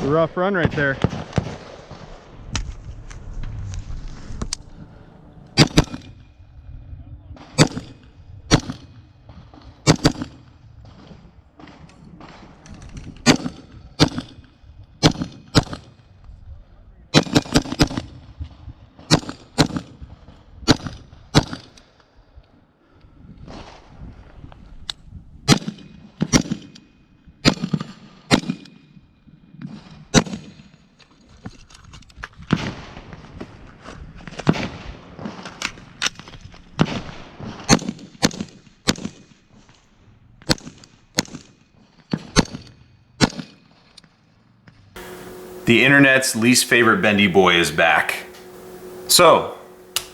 Rough run right there. The internet's least favorite Bendy Boi is back. So,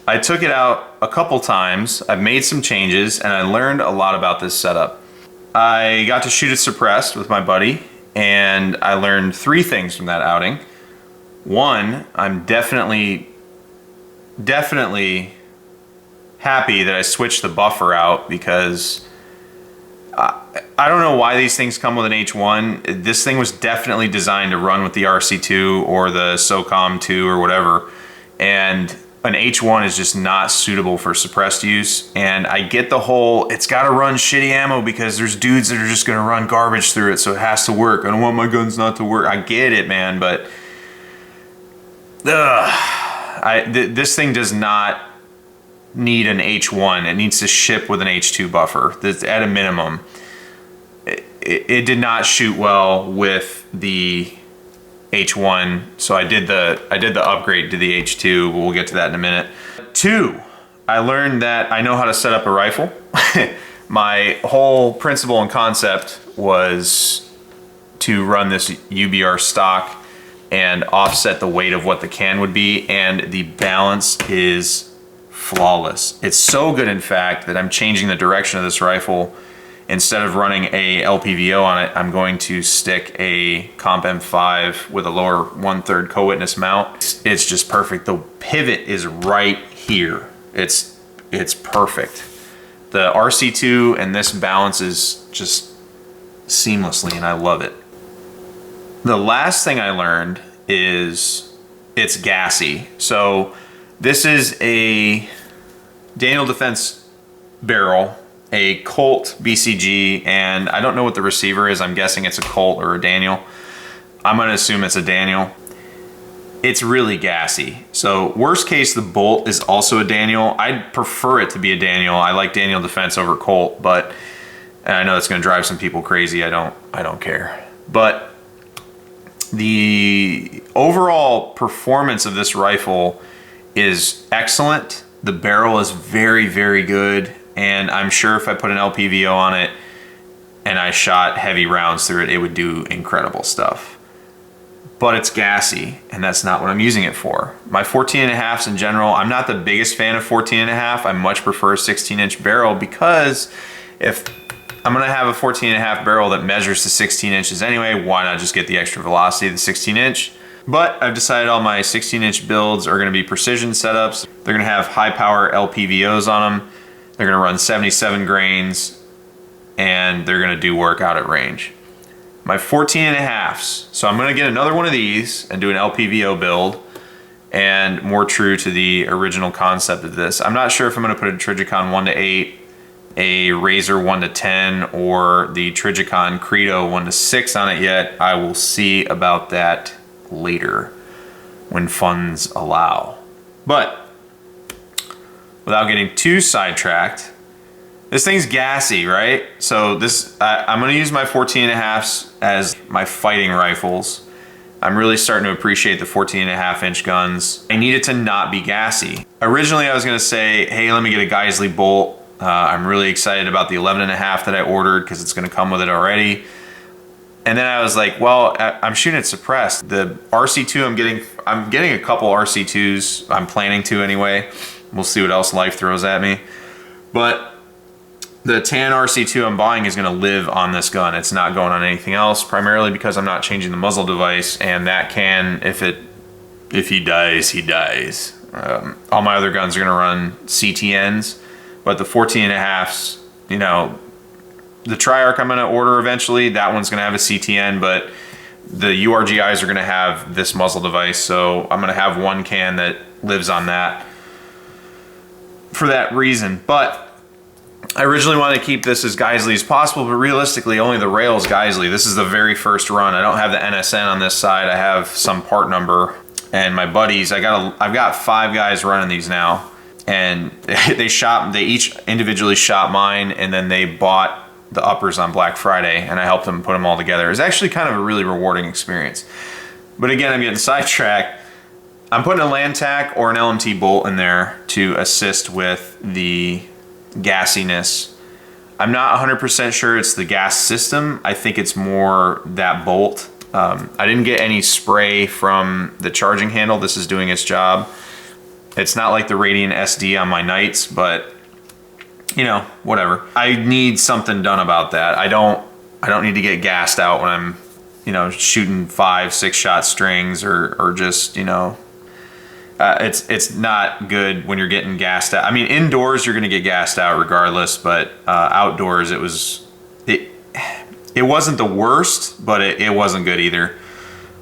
I took it out a couple times, I've made some changes, and I learned a lot about this setup. I got to shoot it suppressed with my buddy, and I learned 3 things from that outing. One, I'm definitely happy that I switched the buffer out, because I don't know why these things come with an H1. This thing was definitely designed to run with the RC2 or the SOCOM 2 or whatever. And an H1 is just not suitable for suppressed use. And I get the whole, it's got to run shitty ammo because there's dudes that are just going to run garbage through it, so it has to work. I don't want my guns not to work. I get it, man, but this thing does not need an H1. It needs to ship with an H2 buffer. That's at a minimum. It did not shoot well with the H1, so I did the upgrade to the H2. We'll get to that in a minute. 2, I learned that I know how to set up a rifle. My whole principle and concept was to run this UBR stock and offset the weight of what the can would be, and the balance is flawless. It's so good, in fact, that I'm changing the direction of this rifle. Instead of running a LPVO on it, I'm going to stick a Comp M5 with a lower 1/3 co-witness mount. It's just perfect. The pivot is right here. It's perfect. The RC2 and this balances just seamlessly, and I love it. The last thing I learned is it's gassy. So this is a Daniel Defense barrel, a Colt BCG, and I don't know what the receiver is. I'm guessing it's a Colt or a Daniel. I'm gonna assume it's a Daniel. It's really gassy. So worst case, the bolt is also a Daniel. I'd prefer it to be a Daniel. I like Daniel Defense over Colt, but and I know it's gonna drive some people crazy. I don't care. But the overall performance of this rifle is excellent. The barrel is very, very good. And I'm sure if I put an LPVO on it and I shot heavy rounds through it, it would do incredible stuff. But it's gassy, and that's not what I'm using it for. My 14.5s in general, I'm not the biggest fan of 14.5. I much prefer a 16-inch barrel, because if I'm gonna have a 14.5 barrel that measures to 16 inches anyway, why not just get the extra velocity of the 16-inch? But I've decided all my 16-inch builds are gonna be precision setups. They're gonna have high power LPVOs on them. They're gonna run 77 grains, and they're gonna do work out at range. My 14.5s, so I'm gonna get another one of these and do an LPVO build, and more true to the original concept of this. I'm not sure if I'm gonna put a Trijicon 1-8, a Razor 1-10, or the Trijicon Credo 1-6 on it yet. I will see about that later when funds allow. But without getting too sidetracked, this thing's gassy, right? So this, I'm gonna use my 14.5s as my fighting rifles. I'm really starting to appreciate the 14.5-inch guns. I need it to not be gassy. Originally, I was gonna say, hey, let me get a Geisley bolt. I'm really excited about the 11.5 that I ordered, because it's gonna come with it already. And then I was like, well, I'm shooting it suppressed. The RC2, I'm getting a couple RC2s. I'm planning to anyway. We'll see what else life throws at me. But the tan RC2 I'm buying is gonna live on this gun. It's not going on anything else, primarily because I'm not changing the muzzle device, and that can, if he dies, he dies. All my other guns are gonna run CTNs, but the 14.5s, you know, the Triarch I'm gonna order eventually, that one's gonna have a CTN, but the URGIs are going to have this muzzle device, so I'm going to have one can that lives on that for that reason. But I originally wanted to keep this as Geisley as possible, but realistically only the rail is Geisley. This is the very first run. I don't have the NSN on this side. I have some part number, and my buddies, I've got 5 guys running these now, and they each individually shot mine, and then they bought the uppers on Black Friday, and I helped them put them all together. It was actually kind of a really rewarding experience. But again, I'm getting sidetracked. I'm putting a land tack or an LMT bolt in there to assist with the gassiness. I'm not 100% sure it's the gas system. I think it's more that bolt. I didn't get any spray from the charging handle. This is doing its job. It's not like the Radiant SD on my Knights, but you know, whatever. I need something done about that. I don't need to get gassed out when I'm, you know, shooting 5-6 shot strings or just, you know, it's not good when you're getting gassed out. I mean, indoors you're gonna get gassed out regardless, but outdoors it wasn't the worst, but it wasn't good either.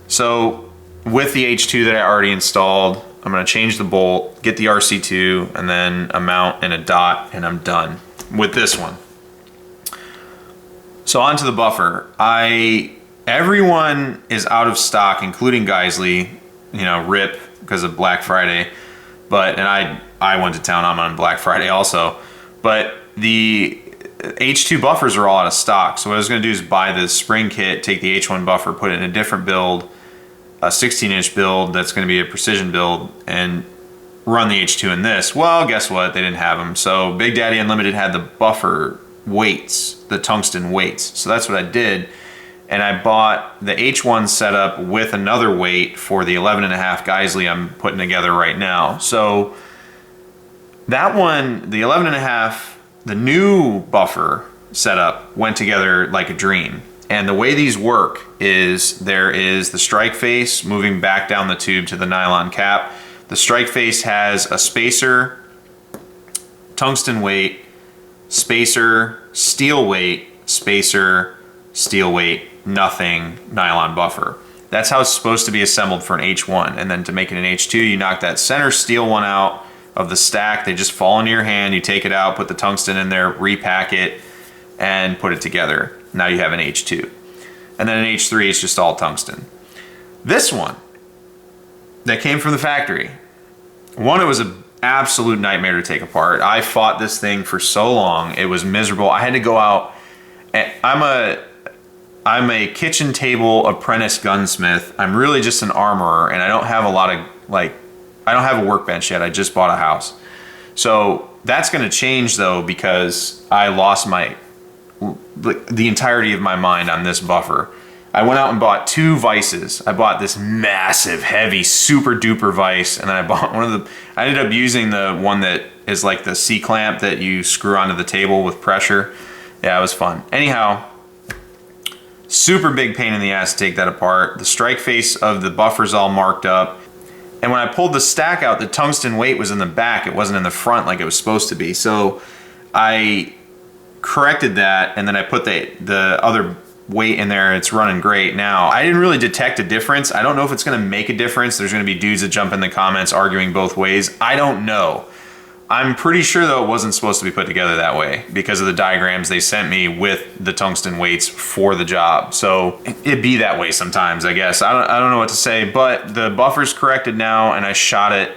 So with the H2 that I already installed, I'm gonna change the bolt, get the RC2, and then a mount and a dot, and I'm done with this one. So onto the buffer. Everyone is out of stock, including Geisley, you know, RIP because of Black Friday. And I went to town on Black Friday also. But the H2 buffers are all out of stock. So what I was gonna do is buy the spring kit, take the H1 buffer, put it in a different build, a 16-inch build that's gonna be a precision build, and run the H2 in this. Well, guess what? They didn't have them. So Big Daddy Unlimited had the buffer weights, the tungsten weights. So that's what I did. And I bought the H1 setup with another weight for the 11.5 Geisley I'm putting together right now. So that one, the 11.5, the new buffer setup went together like a dream. And the way these work is there is the strike face moving back down the tube to the nylon cap. The strike face has a spacer, tungsten weight, spacer, steel weight, spacer, steel weight, nothing, nylon buffer. That's how it's supposed to be assembled for an H1. And then to make it an H2, you knock that center steel one out of the stack. They just fall into your hand. You take it out, put the tungsten in there, repack it, and put it together. Now you have an H2. And then an H3 is just all tungsten. This one that came from the factory, one, it was an absolute nightmare to take apart. I fought this thing for so long. It was miserable. I had to go out, and I'm a kitchen table apprentice gunsmith. I'm really just an armorer, and I don't have a lot of, I don't have a workbench yet. I just bought a house. So that's gonna change though, because I lost the entirety of my mind on this buffer. I went out and bought 2 vices. I bought this massive, heavy, super duper vice, and then I bought I ended up using the one that is like the C-clamp that you screw onto the table with pressure. Yeah, it was fun. Anyhow, super big pain in the ass to take that apart. The strike face of the buffer's all marked up. And when I pulled the stack out, the tungsten weight was in the back. It wasn't in the front like it was supposed to be. So I corrected that, and then I put the other weight in there. It's running great now. I didn't really detect a difference. I don't know if it's gonna make a difference. There's gonna be dudes that jump in the comments arguing both ways. I don't know. I'm pretty sure though it wasn't supposed to be put together that way because of the diagrams they sent me with the tungsten weights for the job. So it'd be that way sometimes, I guess. I don't know what to say, but the buffer's corrected now, and I shot it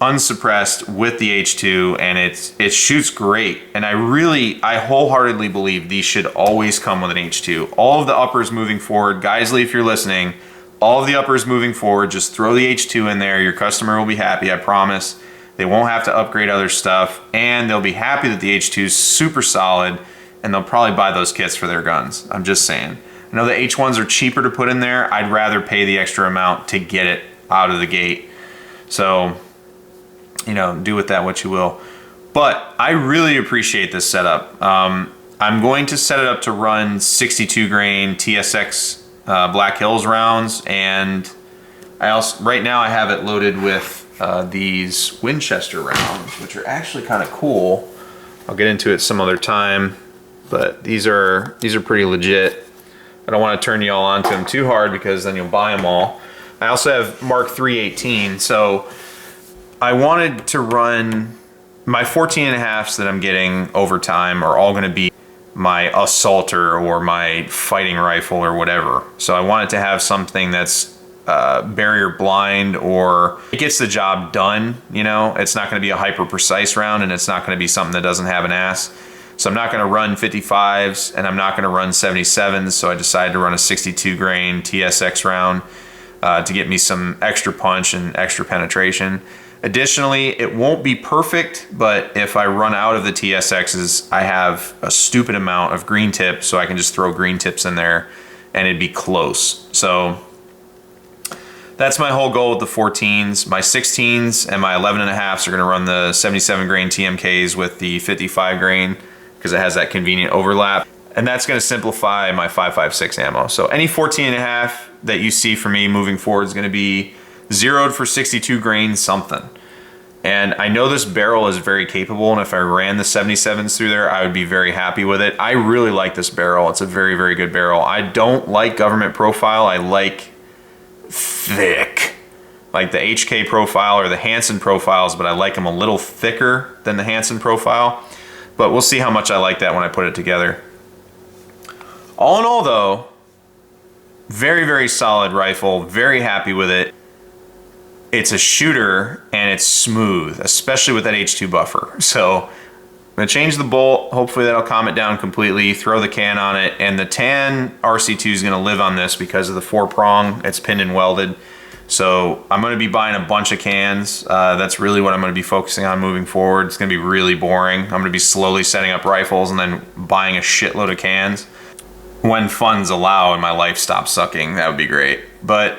unsuppressed with the H2, and it shoots great. And I wholeheartedly believe these should always come with an H2. All of the uppers moving forward, Geisley, if you're listening, all of the uppers moving forward, just throw the H2 in there. Your customer will be happy, I promise. They won't have to upgrade other stuff, and they'll be happy that the H2 is super solid, and they'll probably buy those kits for their guns. I'm just saying. I know the H1s are cheaper to put in there. I'd rather pay the extra amount to get it out of the gate. So, you know, do with that what you will. But I really appreciate this setup. I'm going to set it up to run 62 grain TSX Black Hills rounds, and right now I have it loaded with these Winchester rounds, which are actually kind of cool. I'll get into it some other time, but these are pretty legit. I don't want to turn you all on to them too hard because then you'll buy them all. I also have Mark 318. So I wanted to run my 14.5s that I'm getting over time are all going to be my assaulter or my fighting rifle or whatever. So I wanted to have something that's barrier blind, or it gets the job done. You know, it's not going to be a hyper precise round, and it's not going to be something that doesn't have an ass. So I'm not going to run 55s, and I'm not going to run 77s. So I decided to run a 62 grain TSX round to get me some extra punch and extra penetration. Additionally, it won't be perfect, but if I run out of the TSXs, I have a stupid amount of green tips, so I can just throw green tips in there and it'd be close. So that's my whole goal with the 14s. My 16s and my 11.5s are gonna run the 77 grain TMKs with the 55 grain because it has that convenient overlap. And that's gonna simplify my 5.56 ammo. So any 14.5 that you see from me moving forward is gonna be zeroed for 62 grain something. And I know this barrel is very capable, and if I ran the 77s through there, I would be very happy with it. I really like this barrel. It's a very, very good barrel. I don't like government profile. I like thick, like the HK profile or the Hansen profiles, but I like them a little thicker than the Hansen profile. But we'll see how much I like that when I put it together. All in all though, very, very solid rifle, very happy with it. It's a shooter and it's smooth, especially with that H2 buffer. So I'm gonna change the bolt. Hopefully that'll calm it down completely, throw the can on it, and the tan RC2 is gonna live on this because of the 4-prong. It's pinned and welded. So I'm gonna be buying a bunch of cans. That's really what I'm gonna be focusing on moving forward. It's gonna be really boring. I'm gonna be slowly setting up rifles and then buying a shitload of cans. When funds allow and my life stops sucking, that would be great. But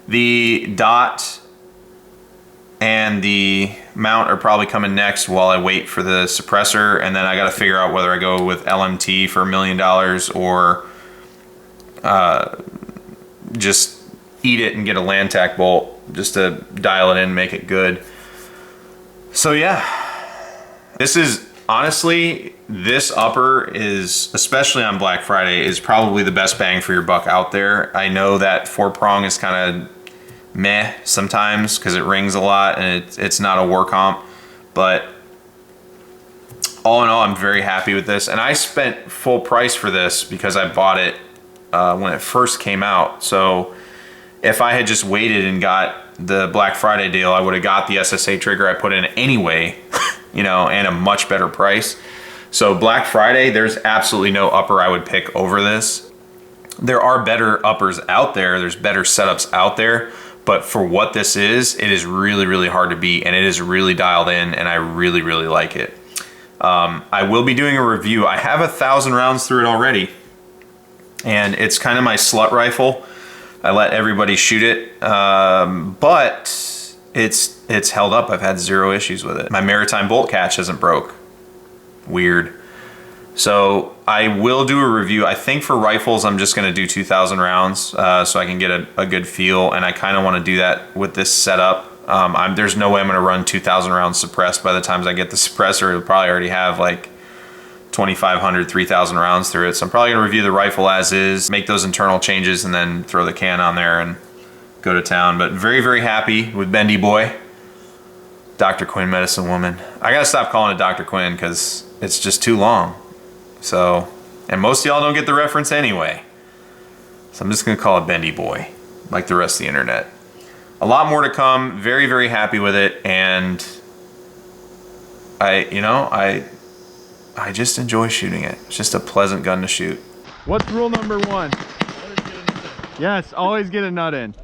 the dot and the mount are probably coming next while I wait for the suppressor, and then I gotta figure out whether I go with LMT for $1 million or just eat it and get a Lantac bolt just to dial it in and make it good. So yeah, this is honestly, this upper is, especially on Black Friday, is probably the best bang for your buck out there. I know that 4-prong is kind of meh sometimes because it rings a lot and it's not a war comp, but all in all, I'm very happy with this. And I spent full price for this because I bought it when it first came out. So if I had just waited and got the Black Friday deal, I would have got the SSA trigger I put in anyway, you know, and a much better price. So Black Friday, there's absolutely no upper I would pick over this. There are better uppers out there. There's better setups out there. But for what this is, it is really, really hard to beat, and it is really dialed in, and I really, really like it. I will be doing a review. I have 1,000 rounds through it already, and it's kind of my slut rifle. I let everybody shoot it, but it's held up. I've had 0 issues with it. My maritime bolt catch hasn't broke. Weird. So I will do a review. I think for rifles, I'm just gonna do 2,000 rounds so I can get a good feel, and I kind of want to do that with this setup. There's no way I'm gonna run 2,000 rounds suppressed. By the time I get the suppressor, it'll probably already have like 2,500, 3,000 rounds through it. So I'm probably gonna review the rifle as is, make those internal changes, and then throw the can on there and go to town. But very, very happy with Bendy Boi. Dr. Quinn, Medicine Woman. I gotta stop calling it Dr. Quinn because it's just too long. So, and most of y'all don't get the reference anyway. So I'm just gonna call it Bendy Boi, like the rest of the internet. A lot more to come. Very, very happy with it, and I just enjoy shooting it. It's just a pleasant gun to shoot. What's rule number 1? Yes, always get a nut in.